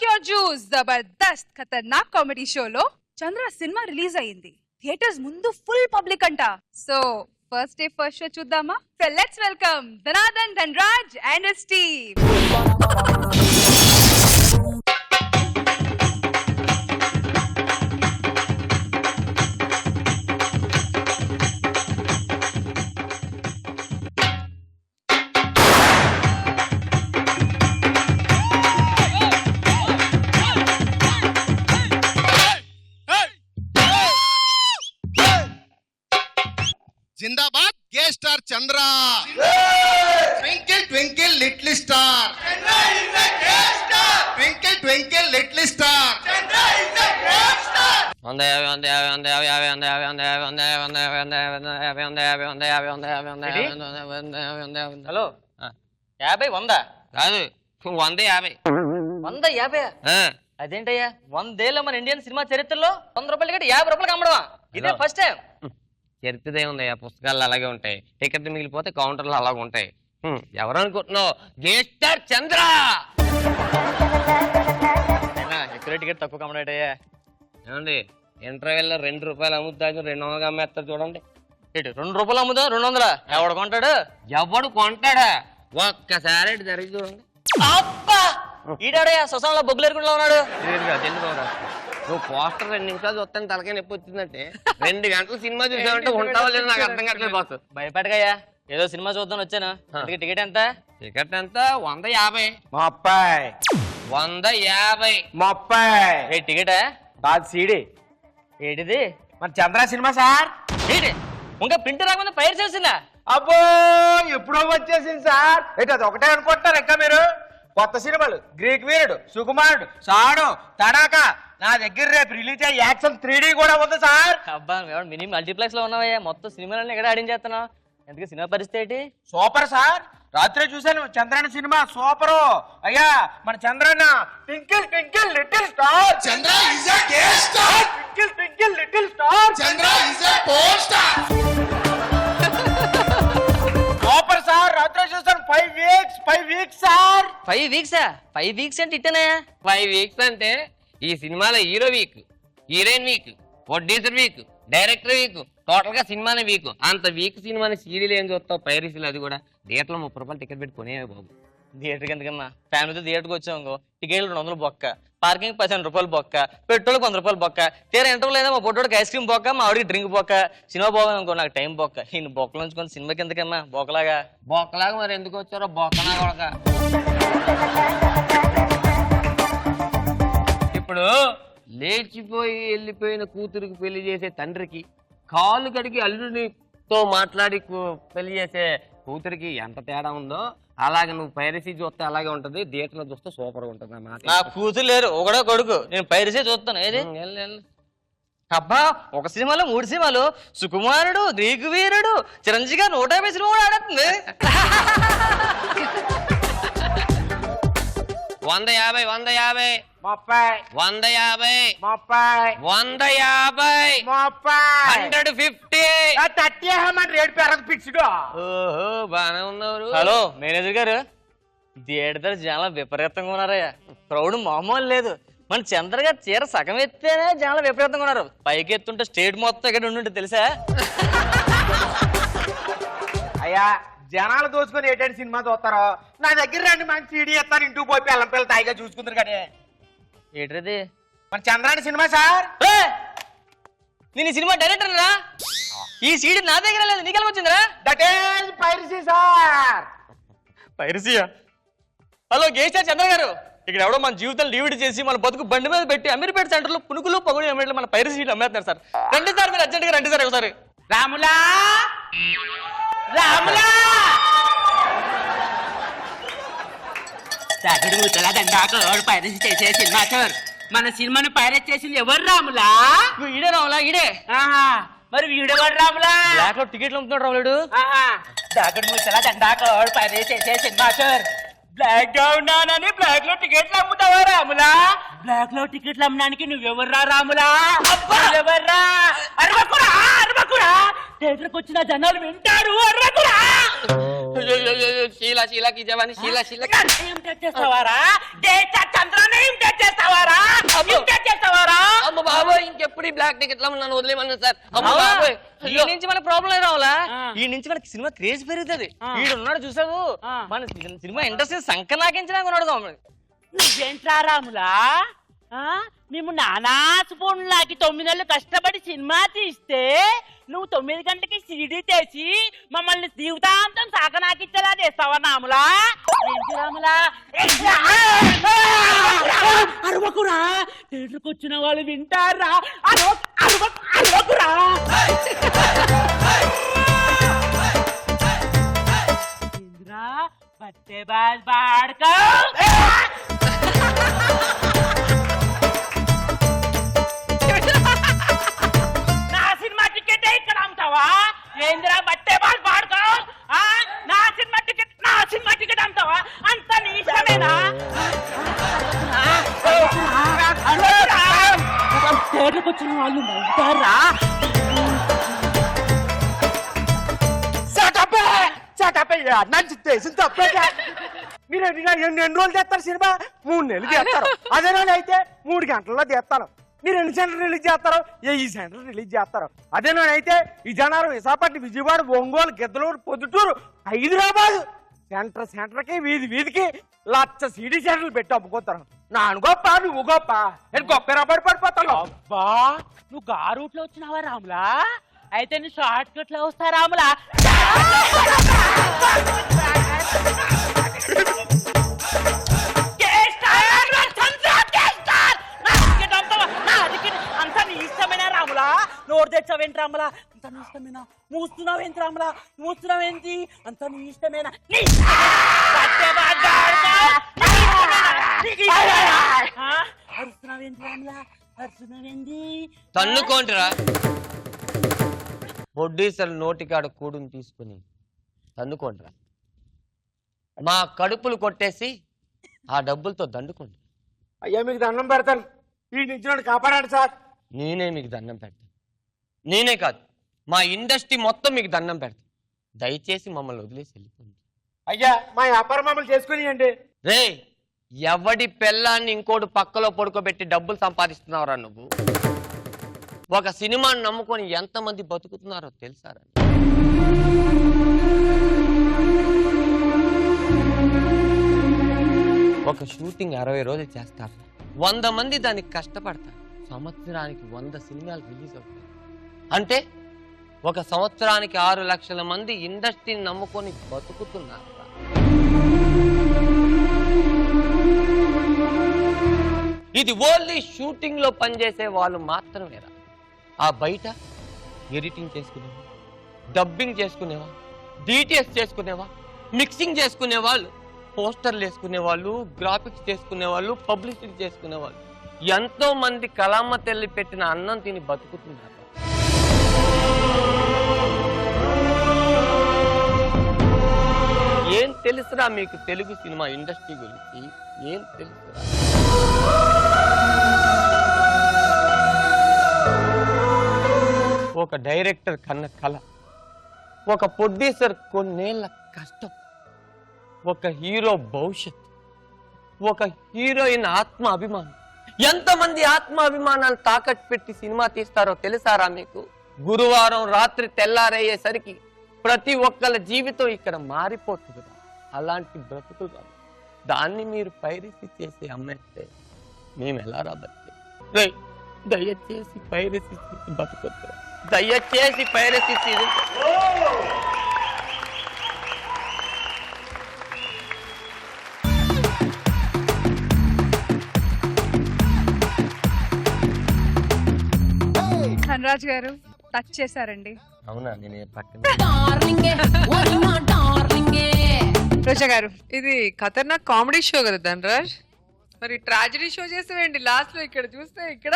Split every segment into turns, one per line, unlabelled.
your juice Jabardasth Khatarnak comedy షోలో Chandra cinema release అయింది. Theatres ముందు ఫుల్ పబ్లిక్ అంట. So first day first show చూద్దామా? So let's welcome Dhanadhan Dhanraj and his team.
जिंदाबाद gay star Chandra twinkle twinkle little star twinkle twinkle little star
hello 50 100
కాదు 150
150 అదేంటయ్యా 100 ఏళ్ళ మన Indian cinema చరిత్రలో 100 రూపాయలు కట్టి 50 రూపాయలు అమ్మడమా? ఇదే ఫస్ట్ టైం.
చరిత్రదే ఉంది, ఆ పుస్తకాలు అలాగే ఉంటాయి, టికెట్ మిగిలిపోతే కౌంటర్లు అలాగే ఉంటాయి. ఎవరు అనుకుంటున్నావు? గేస్టార్ చంద్ర.
ఎక్కువ టికెట్ తక్కువ కమ్మడయ్యా.
ఏమండి ఇంటర్వెల్లో 2 రూపాయలు అమ్ముతాను 200 అమ్మేస్తారు చూడండి.
2 రూపాయలు అమ్ముదా 200? ఎవడు కొంటాడు?
ఎవడు కొంటాడా? ఒక్కసారి జరిగి చూడండి.
అబ్బా ఈడాడయ్యా శ్మశానంలో బొగ్గులు ఎరుకుంటా ఉన్నాడు.
నువ్వు పోస్టర్ 2 నిమిషాలు చూస్తాను తలకాయ నొప్పి వచ్చిందంటే 2 గంటలు సినిమా చూసామంటే ఉంటావా లేదు నాకు అర్థం కావట్లేదు బాస్.
భయపడకయ్యా, ఏదో సినిమా చూద్దాం వచ్చాను. టికెట్ ఎంత?
టికెట్ ఎంత? 150.
30
150.
టికెట్
బాగా సీడీ
ఏంటిది?
మన చంద్ర సినిమా సార్.
ఏంటి ఇంకా ప్రింట్ రాకుండా ఫైర్ చేసిందా?
అబ్బో ఎప్పుడో వచ్చేసింది సార్. ఏంటి అది ఒకటే అనుకుంటున్నారు ఇంకా మీరు? కొత్త సినిమాలు గ్రీక్ వీరుడు, సుకుమారుడు, సాడు, తడాకా. నా దగ్గర రేపు రిలీజ్ అయ్యే యాక్షన్ 3D కూడా ఉంది సార్.
అబ్బా మినీ మల్టీప్లెక్స్ లో ఉన్నావయ్యా, మొత్తం సినిమాలన్నీ ఎక్కడ ఆడించేస్తున్నావు? ఎందుకు సినిమా పరిస్థితి ఏంటి?
సూపర్ సార్, రాత్రి చూశాను చంద్రన్న సినిమా సూపరు. అయ్యా మన Chandranna twinkle twinkle little star.
Chandra is a guest star
twinkle twinkle little star.
Chandra is a porn star
super sir, రాత్రి చూశాను 5 వీక్స్ సార్.
5 వీక్సా? 5 వీక్స్ అంటే ఇట్టేనాయా?
5 వీక్స్ అంటే ఈ సినిమాలో hero week, heroine week, producer week, director week, total గా సినిమానే week. అంత week సినిమాని సీరియల్ ఏం చూస్తావు? పైరసీలు. అది కూడా థియేటర్లో 30 రూపాయలు టికెట్ పెట్టి కొనేవే బాబు.
థియేటర్కి ఎందుకమ్మా? ఫ్యామిలీతో థియేటర్కి వచ్చాము, టికెట్లు 200 బొక్క, పార్కింగ్ 15 రూపాయలు బొక్క, పెట్రోల్ 100 రూపాయలు బొక్క, తీరా ఇంటర్వ్యూ లేదా మా పొట్టోడికి ఐస్ క్రీమ్ బొక్క, మా ఆవిడికి డ్రింక్ బొక్క, సినిమా బాగుంది అనుకో నాకు టైం బొక్క. ఈయన బొక్కలు ఉంచుకొని సినిమాకి ఎందుకమ్మా బొక్కలాగా?
బొక్కలాగా మరి ఎందుకు వచ్చారో బొక్కనా కొడక. ఇప్పుడు లేచిపోయి వెళ్ళిపోయిన కూతురికి పెళ్లి చేసే తండ్రికి, కాలు కడిగి అల్లుడితో మాట్లాడి పెళ్లి చేసే కూతురికి ఎంత తేడా ఉందో అలాగే నువ్వు పైరసీ చూస్తే అలాగే ఉంటది, థియేటర్లో చూస్తే సూపర్ గా ఉంటది.
నా కూతురు లేరు, ఒకడో కొడుకు, నేను పైరసీ చూస్తాను. ఏది అబ్బా ఒక సినిమాలో 3 సినిమాలు, సుకుమారుడు, గ్రీకు వీరుడు, చిరంజీవి 150 సినిమా కూడా ఆడుతుంది.
150 150
30
150
30
150
150 రేటు పెరగదు పిచ్చిగా.
ఓహో బానే ఉన్నారు.
హలో మేనేజర్ గారు, థియేటర్ జనాలు విపరీతంగా ఉన్నారయ్యా. క్రౌడ్ మామూలు లేదు. మన చంద్ర గారు చీర సగం ఎత్తేనే జనాలు విపరీతంగా ఉన్నారు. పైకి ఎత్తుంటే స్టేట్ మొత్తం ఇక్కడ ఉండి తెలుసా?
అయ్యా జనాలు దోచుకొని ఏంటంటే సినిమా చూస్తారో, నా దగ్గర రండి మంచి సీడీ ఇస్తాను, ఇంటికి పోయి పిల్లం పిల్లలు తాయిగా చూసుకుంటారు కానీ.
ఏంటది?
మన చంద్రాని సినిమా సార్.
నేను ఈ సినిమా డైరెక్టర్ రా. ఈ సీడీ నా దగ్గర లేదు, నీకెలా వచ్చిందిరా?
That is piracy sir.
పైరసీయా? హలో గేస్టార్ చంద్ర గారు, ఇక్కడ ఎవడో మన జీవితం లీవిడ్ చేసి మన బతుకు బండి మీద పెట్టి అమీర్పేట సెంటర్ లో పునుకులు పగులు అమ్మేట్లు మన పైరసీ సీట్లు అమ్మేస్తున్నారు సార్. రండి సార్, మీరు అర్జెంట్ గా రండి సార్ ఒకసారి.
రాములా రాములా
పైరసీ చేసే సినిమా సార్. మన సినిమాను పైరసీ చేసింది ఎవరు? రాములా.
ఈడే రాములా? ఈడే.
మరి వీడేవాడు రాములా?
బ్లాక్ లో టికెట్లు అమ్ముతున్నాడు రాముడు.
దాగడు ముచ్చలా దండాకోడు పైరసీ చేసే సినిమా సార్. బ్లాక్ గా ఉన్నానని బ్లాక్ లో టికెట్లు అమ్ముతావా రాములా? బ్లాక్ లో టికెట్లు అమ్మడానికి నువ్వెవర్రా రాములా? ఎవర్రా? అరవకురా అరవకురా, థియేటర్కి వచ్చిన జనాలు వింటారు, అరవకురా.
शीला शीला की जवानी शीला शीला
ఏం టచ్ చేస్తావారా? చంద్రనే ఏం టచ్ చేస్తావా?
బ్లాక్ టికెట్లు నన్ను వదిలేమన్నా సార్
రావులా, ఈ నుంచి మనకి ప్రాబ్లం లేదు రావులా.
ఆ.
ఈ నుంచి మనకి సినిమా క్రేజ్ పెరుగుతుంది.
ఆ.
వీడు ఉన్నాడు చూసావు,
ఆ.
మన సినిమా ఇండస్ట్రీ సంకనాకించడానికి ఉన్నాడు.
నువ్వేంట్రా రాములా మేము నానా స్పూన్లాకి 9 నెలలు కష్టపడి సినిమా తీస్తే నువ్వు 9 గంటలకి సిడి తెచ్చి మమ్మల్ని జీవితాంతం సాగనాకిచ్చేలా చేస్తావా రాములా? ఏంటి రాములా? అరవకురా, థియేటర్కి వచ్చిన వాళ్ళు వింటారా? అరవకురా. ఇంద్రా బట్టే బాజ్ బాడుకో. నా సినిమా టికెట్ ఇక్కడ అమ్ముతావా? ఏంద్రా బట్టే బాల్ పాడుకో. నా సినిమా టికెట్ అమ్ముతావా? అంత నీ ఇష్టమేనా? థియేటర్కి వచ్చిన వాళ్ళు నవ్వుతారా?
నంచి చేసిన తప్పే. మీరు ఎన్ని రోజులు చేస్తారు సినిమా? 3 నెలలు చేస్తారు. అదే రోజు అయితే 3 గంటల్లో చేస్తారు. మీరు ఎన్ని సెంటర్ రిలీజ్ చేస్తారు? ఈ సెంటర్ రిలీజ్ చేస్తారు. అదే రోజు అయితే విజయనగరం, విశాఖపట్నం, విజయవాడ, ఒంగోలు, గిద్దలూరు, పొద్దుటూరు, హైదరాబాద్ సెంటర్కి వీధికి 1,00,000 సిడి సెంటర్లు పెట్టి అమ్ముకోతారు. నాను గొప్ప, నువ్వు గొప్ప. గొప్ప రాబడి పడిపోతాను.
అబ్బా, నువ్వు గా రూట్ లో వచ్చినావా రాములా? అయితే నీ షార్ట్ కట్ లో వస్తా రాములా. అంత నీ ఇష్టమేనా రాములా? నోరు తెచ్చావేంటి రాములా? అంత నీ ఇష్టమేనా? మూస్తున్నావేంటి రాములా? మూస్తున్నావేంటి? అంత నీ ఇష్టమేనా? అరుస్తున్నావేంటి రాములా? అరుస్తున్నావేంటి?
తన్నుకోండిరా. ప్రొడ్యూసర్ నోటికాడ కూడుని తీసుకుని తన్నుకోండిరా. మా కడుపులు కొట్టేసి ఆ డబ్బులతో దండుకోండి.
అయ్యా మీకు దండం పెడతాను, ఈ నుంచి కాపాడాడు సార్.
నేనే మీకు దండం పెడతాను. నేనే కాదు, మా ఇండస్ట్రీ మొత్తం మీకు దండం పెడతాను. దయచేసి మమ్మల్ని వదిలేసి వెళ్ళిపోండి.
అయ్యా మా వ్యాపారం మమ్మల్ని చేసుకునియండి.
రే, ఎవడి పెళ్ళాన్ని ఇంకోటి పక్కలో పడుకోబెట్టి డబ్బులు సంపాదిస్తున్నావురా నువ్వు? ఒక సినిమాని నమ్ముకొని ఎంతమంది బతుకుతున్నారో తెలుసారా? ఒక షూటింగ్ 60 రోజులు చేస్తారు. 100 మంది దానికి కష్టపడతారు. సంవత్సరానికి 100 సినిమాలు రిలీజ్ అవుతాయి. అంటే ఒక సంవత్సరానికి 6 లక్షల మంది ఇండస్ట్రీని నమ్ముకొని బతుకుతున్నారు. ఇది ఓన్లీ షూటింగ్ లో పనిచేసే వాళ్ళు మాత్రమేరా. ఆ బయట ఎడిటింగ్ చేసుకునేవా, డబ్బింగ్ చేసుకునేవా, డిటిఎస్ చేసుకునేవా, మిక్సింగ్ చేసుకునేవాళ్ళు, పోస్టర్లు వేసుకునేవాళ్ళు, గ్రాఫిక్స్ చేసుకునేవాళ్ళు, పబ్లిసిటీ చేసుకునేవాళ్ళు, ఎంతో మంది కళామ్మ తల్లి పెట్టిన అన్నం తిని బతుకుతున్నారు. ఏం తెలుసురా మీకు తెలుగు సినిమా ఇండస్ట్రీ గురించి? ఏం తెలుసురా? ఒక డైరెక్టర్ కన్న కళ, ఒక ప్రొడ్యూసర్ కొన్నేళ్ల కష్టం, ఒక హీరో భవిష్యత్తు, ఒక హీరోయిన్ ఆత్మ అభిమానం. ఎంతమంది ఆత్మ అభిమానాలు తాకట్టు పెట్టి సినిమా తీస్తారో తెలుసారా మీకు? గురువారం రాత్రి తెల్లారయ్యేసరికి ప్రతి ఒక్కళ్ళ జీవితం ఇక్కడ మారిపోతుంది. అలాంటి బ్రతుకులు దాన్ని మీరు పైరసీ చేసి అమ్మేస్తే మేము ఎలా రాబట్టే? దయచేసి పైరసీ చేసి బతుకొద్దు. దయచేసి పైరసీ చేసి
ధనరాజ్ గారు టచ్ చేశారండి.
అవునా? నేను పక్కన
రోజా గారు, ఇది ఖతర్నాక్ కామెడీ షో కదా ధనరాజ్, మరి ట్రాజడీ షో చేసేవేంటి లాస్ట్ లో? ఇక్కడ చూస్తే ఇక్కడ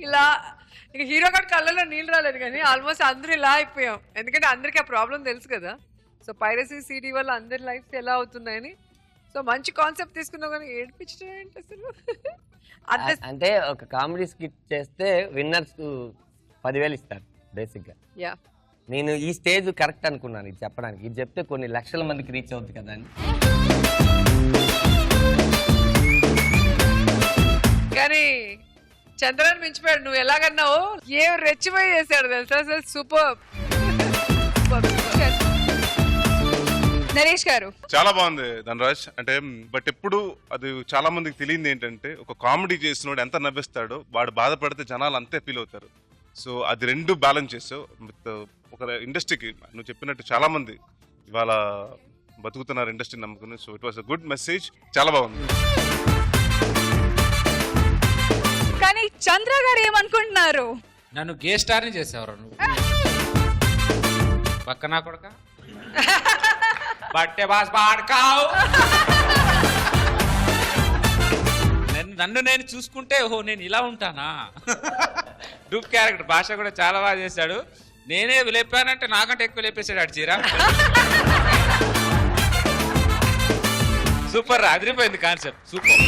ఇలా ఇక హీరో గారి కళ్ళలో నీళ్ళు రాలేదు, కానీ ఆల్మోస్ట్ అందరూ ఇలా అయిపోయాం. ఎందుకంటే అందరికీ ఆ ప్రాబ్లం తెలుసు కదా. సో పైరసీ సీడీ వల్ల అందరి లైఫ్ ఎలా అవుతున్నాయని. సో మంచి కాన్సెప్ట్ తీసుకున్నావు, కానీ ఏడిపించడం ఏంటి అసలు?
అంటే ఒక కామెడీ స్కిట్ చేస్తే విన్నర్స్ 10,000 ఇస్తారు బేసిక్ గా.
యా,
నేను ఈ స్టేజ్ కరెక్ట్ అనుకున్నాను ఇది చెప్పడానికి. ఇది చెప్తే కొన్ని లక్షల మందికి రీచ్ అవుతుంది కదా అని.
కానీ చంద్రాన్ని మించిపోయాడు. నువ్వు ఎలాగన్నావు ఏం రెచ్చిపోయి చేశాడు తెలుసా అసలు. సూపర్.
నరేష్ గారు
చాలా బాగుంది ధనరాజ్. అంటే బట్ ఎప్పుడు అది చాలా మందికి తెలియదు ఏంటంటే, ఒక కామెడీ చేసినోడు ఎంత నవ్విస్తాడో వాడు బాధపడితే జనాలు అంతే ఫీల్ అవుతారు. సో అది రెండు బ్యాలెన్స్ చేసావు విత్ ఒక ఇండస్ట్రీకి. నువ్వు చెప్పినట్టు చాలా మంది ఇవాళ బతుకుతున్నారు ఇండస్ట్రీ నమ్ముకుని. So it was a good message. చాలా బాగుంది.
కానీ చంద్ర గారు ఏమనుకుంటున్నారు?
నన్ను గే స్టార్ని చేసేవారు నువ్వు. పక్కన కొడక బట్టే బాస్ పాడకావు. నన్ను నేను చూసుకుంటే ఓహో నేను ఇలా ఉంటానా. డూప్ క్యారెక్టర్ భాష కూడా చాలా బాగా చేశాడు. నేనే లేపానంటే నాకంటే ఎక్కువ లేపేశాడు ఆడు చీర. సూపర్, అదిరిపోయింది కాన్సెప్ట్. సూపర్.